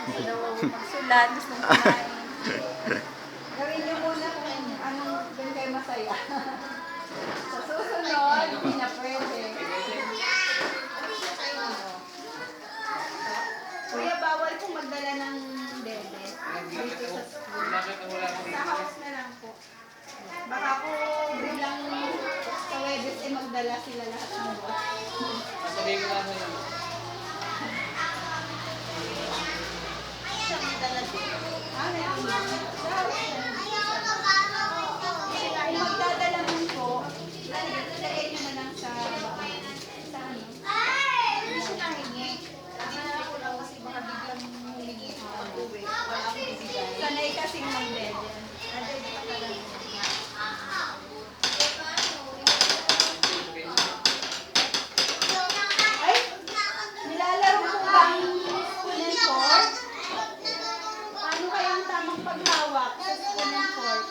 Gusto daw magsulat, gusto kumain. Gawin niyo muna kung anong doon kayo masaya. Sa susunod, hindi na pwede. Kuya, bawal kong magdala ng bebe dito sa school. Sa house na lang po. Baka po biglang sa Webes ay magdala sila lahat ng boss. Sabihin ko lang yun. Siya magdala dito. Meron ba? Kung magdadala mo po, ilagay nyo na lang sa baon. Sa ano? Hindi siya nahingi. Hindi ko lang kasi baka biglang humingi sa pag-uwi. Wala akong ibigay. Sanay kasing mag-bed yan. Nadali pa talaga. Ay! Nilalaro ko ba ang spoon and fork? Paano kaya ang tamang paghawak sa spoon and fork?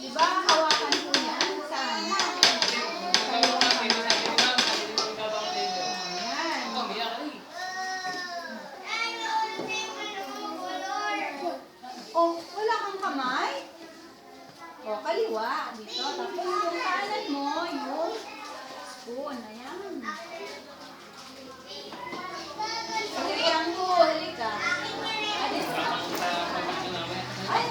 Diba hawakan ko yan? Saan? Oh, wala kang kamay? Oh, kaliwa. Dito. Tapos yung kanan mo, yung spoon. Ayan. Halika ko. Halika. Ay!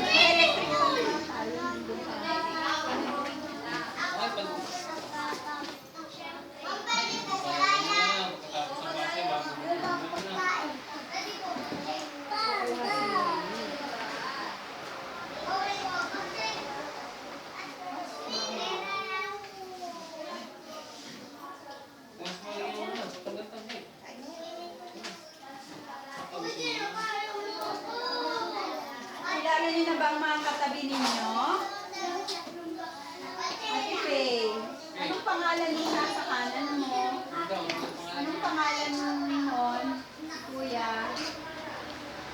May electric fan naman tayo. Kilala niyo na ba ang mga katabi ninyo? Ate Faye, anong pangalan mo nasa kanan mo? Anong pangalan mo nun? Kuya?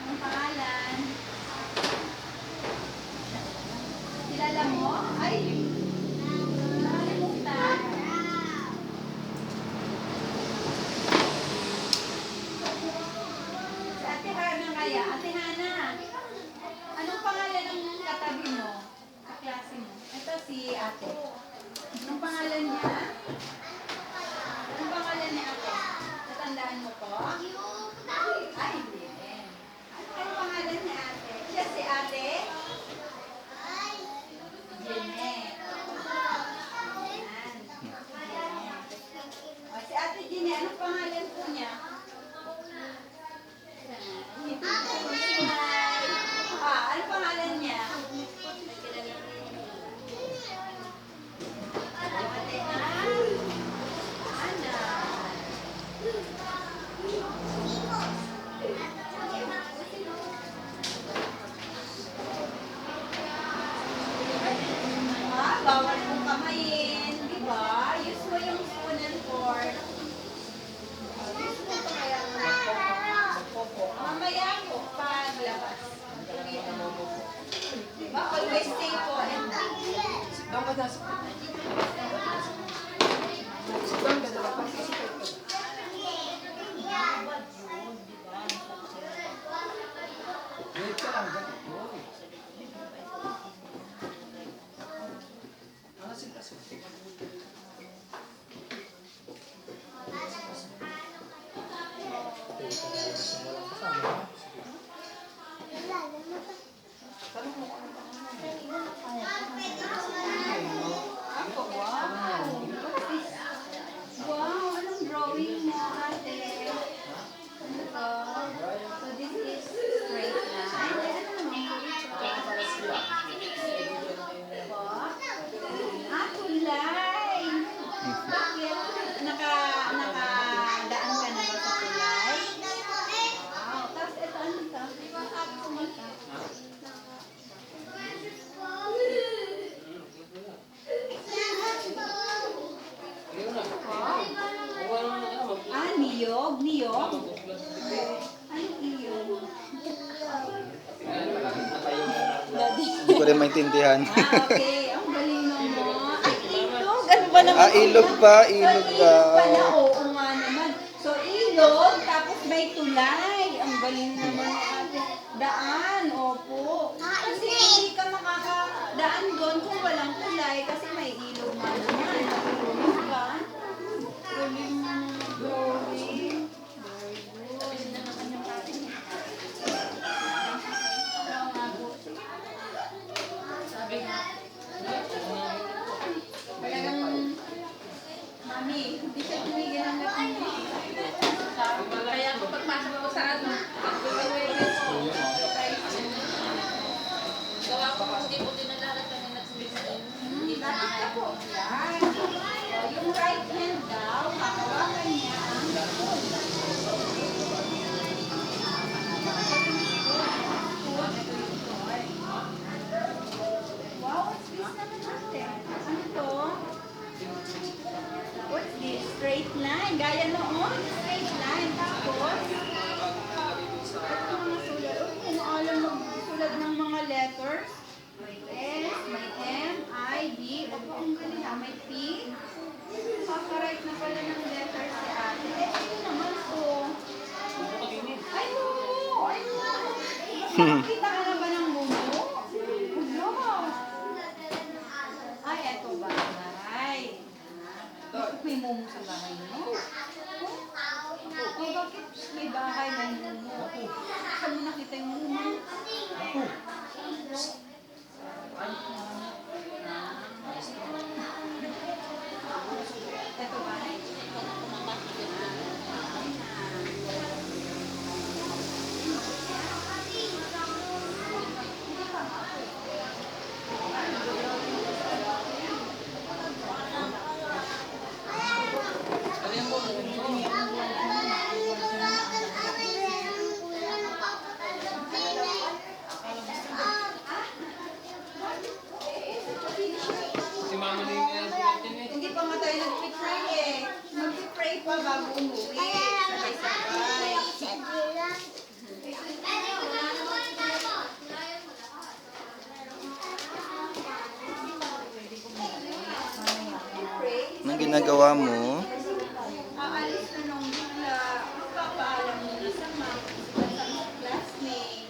Anong pangalan? Kilala mo? Ay! Nakalimutan. Si Ate Hana kaya? Ate Hana, anong pangalan ng katabi mo? Kaklase mo? Ito si Ate. Anong pangalan niya? Anong pangalan ni Ate? Natandaan mo po? Ay, hindi. Anong pangalan ni Ate? Siya si Ate? Jeanette. Ayan. O, si Ate Jeanette, anong pangalan po niya? Ano pangalan niya? Ate Ana. Bawal mong kamayin, di ba? Use mo yung spoon and fork. Use mo pa kaya mamaya po, paglabas. Diba? Always stay po. Dapat nasa Sipang ka dapat pagsisipag ka. Wait ka lang, ganito. Ano sila susi? Ako, wow. Wow, anong drawing mo, ate? Ano to? So this is straight line. Ano naman po ito? Tulay. Bakit? Nakadaan ka na ba sa tulay? Wow. Tapos ito, ano to? Niyog? Niyog? Anong niyog? Hindi ko rin maintindihan. Okay. Ang galing mo. Ay, niyog. Ano ba naman. Ah, ilog pa, ilog So, daw. ilog pala, oo nga naman. So, ilog, tapos may tulay. Ang galing naman ni ate. Daan, opo. Kasi hindi ka makakadaan doon kung walang tulay kasi may ilog nga naman. Natulog ka. Galing naman ni Joey. Very good. Oo nga po. Talagang, mami, hindi siya tumigil ang kaya kung pagpasok ko sa ano, gawa ko puti-puti na lahat kami nagsulit. Hindi na kaya po. Yan. Yung right hand daw, hahawakan niya ang likod. Wow, what's this naman natin? Ano to? What's this? Straight line. Gaya noon, straight line. Tapos, ito mga sulat. Oh, kung alam magsulat ng mga letters. May S, may M, I, D. Opo, ang galing ha. May P. Kaka-write na pala ng letters si ate. Eh, ito naman to. Ay, mumu! Ay, mumu! Nakakita ka na ba ng mumu? Wala. Ay, eto bahay. Bakit may mumu sa bahay mo? Oh, bakit may bahay may mumu? Saan mo nakita yung mumu? Eto bahay? Si mama na yung pinasulat yan eh. Hindi pa nga tayo nag-pray eh. Mag-pray pa bago umuwi. Sabay-sabay. Pray. Anong ginagawa mo? Aalis na nung bigla. Papaalam mo na sa classmate.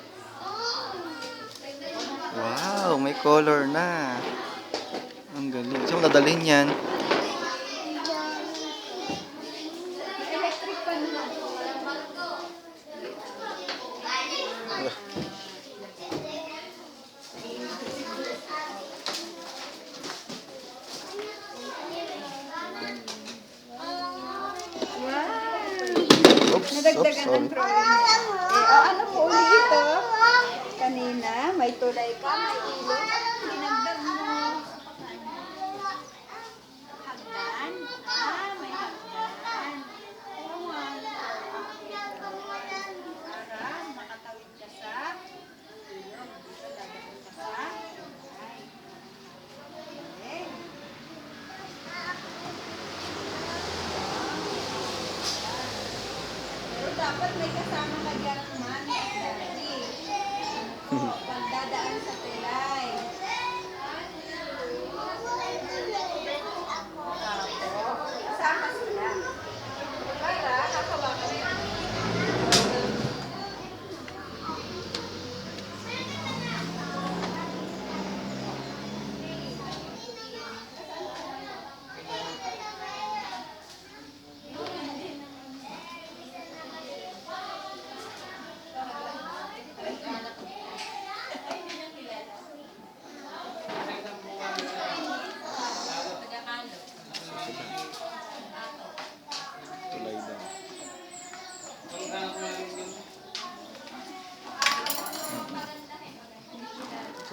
Wow, may color na. Ang galing. Saan mo dadalhin yan? Electric pa naman. Wow! Oops, Nadagdagan sorry. ng drawing. Ano po ulit ito? Kanina, may tulay ka, may ilog. Dinagdag mo. Hagdan? May hagdan. Oo nga. Para makatawid ka sa ilog. Dito lalagyan ka sa tulay. Okay. Pero dapat may kasama ka dyan man. Daddy. Pagdadaan sa tulay. Tapos, kasama sila. Para kakawakan mo. Tulay daw. Pagkakala ko lang yung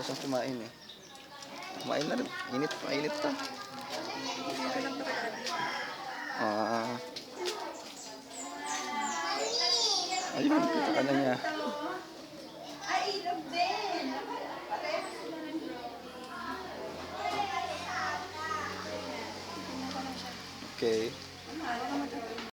Saan kumain eh? Kumain na rin. Init pa, init pa. Ah. Ayun, kita ka na niya. Ay, ilog din. Pareho sila ng drawing. Okay. Ano,